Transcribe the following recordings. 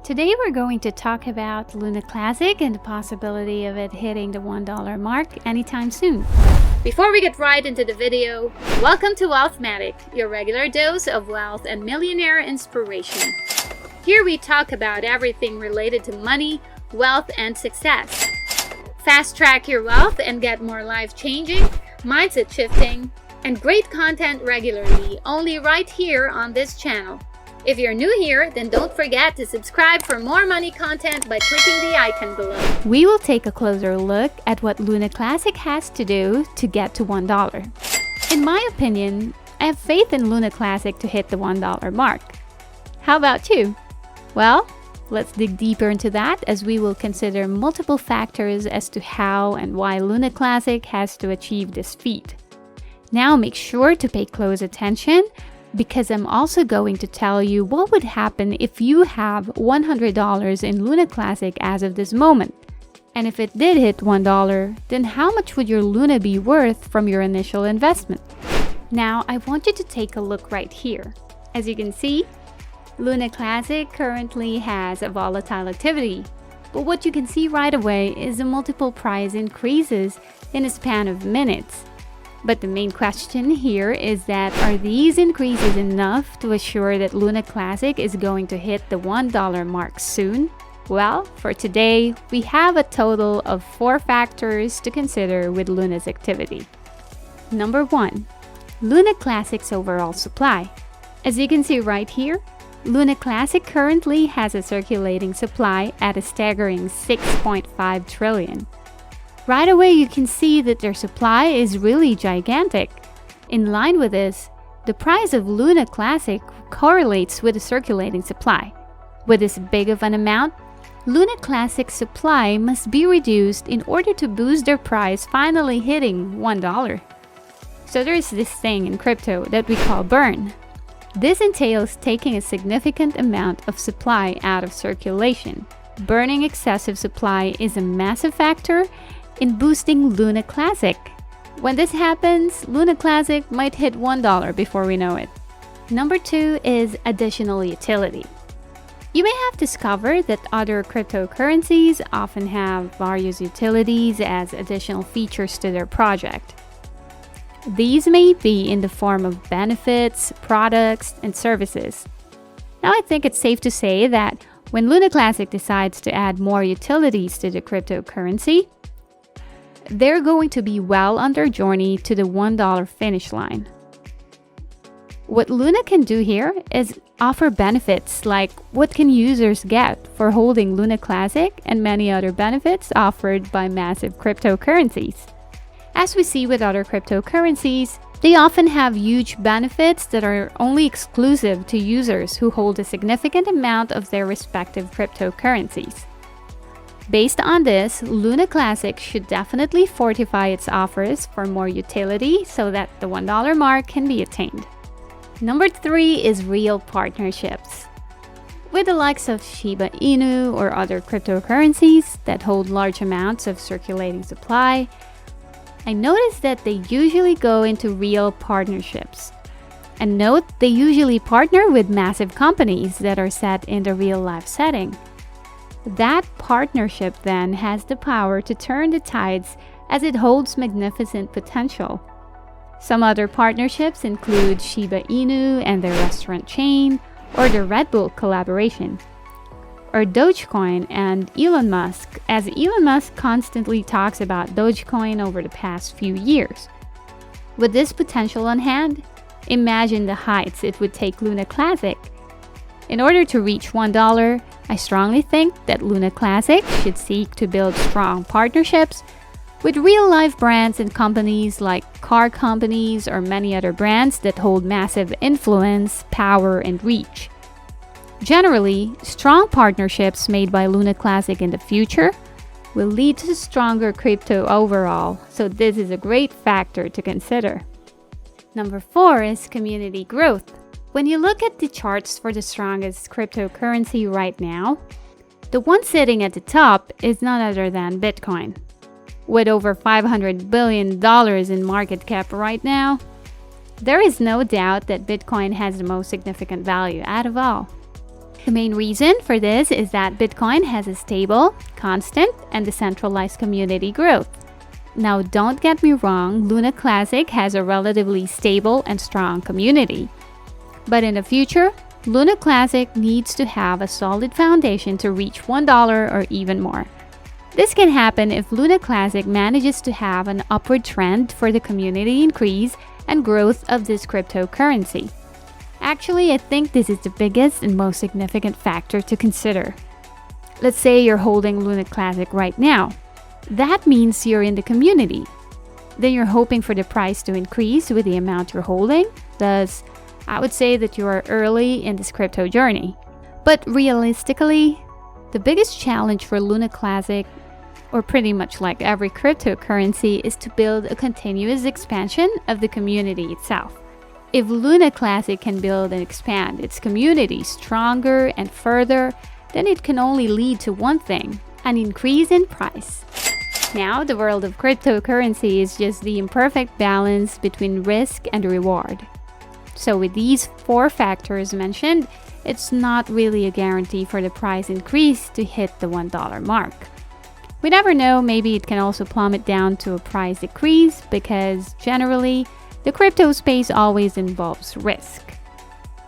Today we're going to talk about Luna Classic and the possibility of it hitting the $1 mark anytime soon. Before we get right into the video, welcome to Wealthmatic, your regular dose of wealth and millionaire inspiration. Here we talk about everything related to money, wealth, and success. Fast track your wealth and get more life-changing, mindset shifting, and great content regularly, only right here on this channel. If you're new here, then don't forget to subscribe for more money content by clicking the icon below. We will take a closer look at what Luna Classic has to do to get to $1. In my opinion, I have faith in Luna Classic to hit the $1 mark. How about you? Well, let's dig deeper into that as we will consider multiple factors as to how and why Luna Classic has to achieve this feat. Now make sure to pay close attention, because I'm also going to tell you what would happen if you have $100 in Luna Classic as of this moment. And if it did hit $1, then how much would your Luna be worth from your initial investment? Now, I want you to take a look right here. As you can see, Luna Classic currently has a volatile activity. But what you can see right away is the multiple price increases in a span of minutes. But the main question here is that are these increases enough to assure that Luna Classic is going to hit the $1 mark soon? Well, for today, we have a total of 4 factors to consider with Luna's activity. Number 1, Luna Classic's overall supply. As you can see right here, Luna Classic currently has a circulating supply at a staggering 6.5 trillion. Right away, you can see that their supply is really gigantic. In line with this, the price of Luna Classic correlates with the circulating supply. With this big of an amount, Luna Classic's supply must be reduced in order to boost their price finally hitting $1. So there is this thing in crypto that we call burn. This entails taking a significant amount of supply out of circulation. Burning excessive supply is a massive factor in boosting Luna Classic. When this happens, Luna Classic might hit $1 before we know it. Number 2 is additional utility. You may have discovered that other cryptocurrencies often have various utilities as additional features to their project. These may be in the form of benefits, products, and services. Now I think it's safe to say that when Luna Classic decides to add more utilities to the cryptocurrency, they're going to be well on their journey to the $1 finish line. What Luna can do here is offer benefits like what can users get for holding Luna Classic and many other benefits offered by massive cryptocurrencies. As we see with other cryptocurrencies, they often have huge benefits that are only exclusive to users who hold a significant amount of their respective cryptocurrencies. Based on this, Luna Classic should definitely fortify its offers for more utility so that the $1 mark can be attained. Number 3 is real partnerships. With the likes of Shiba Inu or other cryptocurrencies that hold large amounts of circulating supply, I noticed that they usually go into real partnerships. And note, they usually partner with massive companies that are set in the real-life setting. That partnership then has the power to turn the tides as it holds magnificent potential. Some other partnerships include Shiba Inu and their restaurant chain, or the Red Bull collaboration, or Dogecoin and Elon Musk, as Elon Musk constantly talks about Dogecoin over the past few years. With this potential on hand, imagine the heights it would take Luna Classic. In order to reach $1, I strongly think that Luna Classic should seek to build strong partnerships with real-life brands and companies like car companies or many other brands that hold massive influence, power, and reach. Generally, strong partnerships made by Luna Classic in the future will lead to stronger crypto overall, so this is a great factor to consider. Number 4 is community growth. When you look at the charts for the strongest cryptocurrency right now, the one sitting at the top is none other than Bitcoin. With over $500 billion in market cap right now, there is no doubt that Bitcoin has the most significant value out of all. The main reason for this is that Bitcoin has a stable, constant, and decentralized community growth. Now, don't get me wrong, Luna Classic has a relatively stable and strong community. But in the future, Luna Classic needs to have a solid foundation to reach $1 or even more. This can happen if Luna Classic manages to have an upward trend for the community increase and growth of this cryptocurrency. Actually, I think this is the biggest and most significant factor to consider. Let's say you're holding Luna Classic right now. That means you're in the community. Then you're hoping for the price to increase with the amount you're holding. Thus, I would say that you are early in this crypto journey. But realistically, the biggest challenge for Luna Classic, or pretty much like every cryptocurrency, is to build a continuous expansion of the community itself. If Luna Classic can build and expand its community stronger and further, then it can only lead to one thing: an increase in price. Now, the world of cryptocurrency is just the imperfect balance between risk and reward. So with these 4 factors mentioned, it's not really a guarantee for the price increase to hit the $1 mark. We never know, maybe it can also plummet down to a price decrease because generally, the crypto space always involves risk.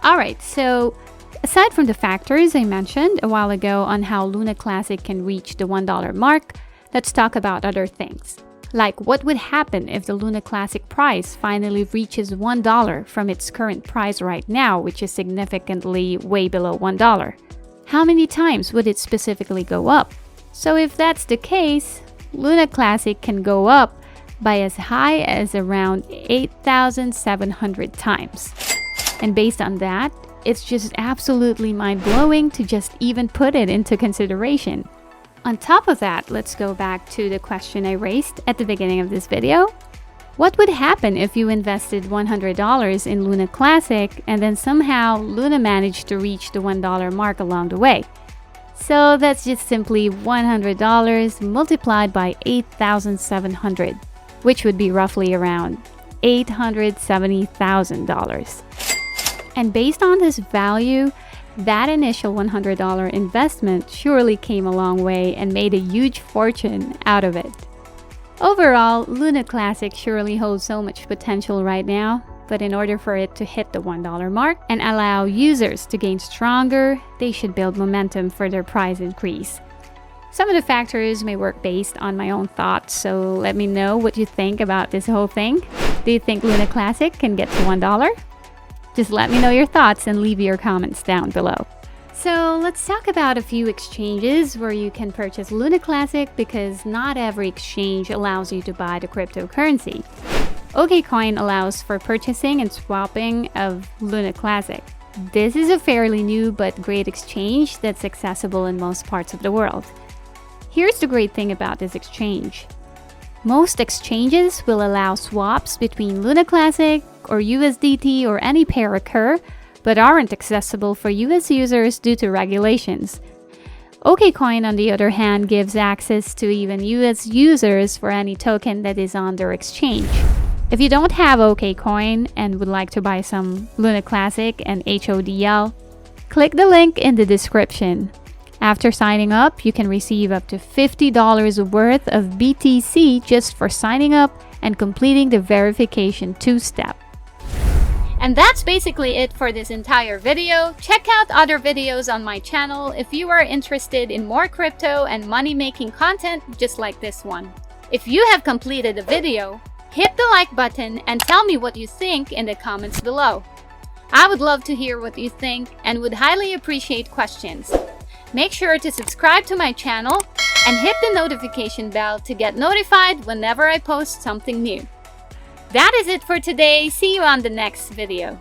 Alright, so aside from the factors I mentioned a while ago on how Luna Classic can reach the $1 mark, let's talk about other things. Like what would happen if the Luna Classic price finally reaches $1 from its current price right now, which is significantly way below $1? How many times would it specifically go up? So if that's the case, Luna Classic can go up by as high as around 8,700 times. And based on that, it's just absolutely mind-blowing to just even put it into consideration. On top of that, let's go back to the question I raised at the beginning of this video. What would happen if you invested $100 in Luna Classic and then somehow Luna managed to reach the $1 mark along the way? So that's just simply $100 multiplied by 8,700, which would be roughly around $870,000. And based on this value, that initial $100 investment surely came a long way and made a huge fortune out of it. Overall, Luna Classic surely holds so much potential right now, but in order for it to hit the $1 mark and allow users to gain stronger, they should build momentum for their price increase. Some of the factors may work based on my own thoughts, so let me know what you think about this whole thing. Do you think Luna Classic can get to $1? Just let me know your thoughts and leave your comments down below. So let's talk about a few exchanges where you can purchase Luna Classic, because not every exchange allows you to buy the cryptocurrency. Okcoin allows for purchasing and swapping of Luna Classic. This is a fairly new but great exchange that's accessible in most parts of the world. Here's the great thing about this exchange. Most exchanges will allow swaps between Luna Classic or USDT or any pair occur, but aren't accessible for US users due to regulations. Okcoin, on the other hand, gives access to even US users for any token that is on their exchange. If you don't have Okcoin and would like to buy some Luna Classic and HODL, click the link in the description. After signing up, you can receive up to $50 worth of BTC just for signing up and completing the verification 2-step. And that's basically it for this entire video. Check out other videos on my channel if you are interested in more crypto and money-making content just like this one. If you have completed the video, hit the like button and tell me what you think in the comments below. I would love to hear what you think and would highly appreciate questions. Make sure to subscribe to my channel and hit the notification bell to get notified whenever I post something new. That is it for today. See you on the next video.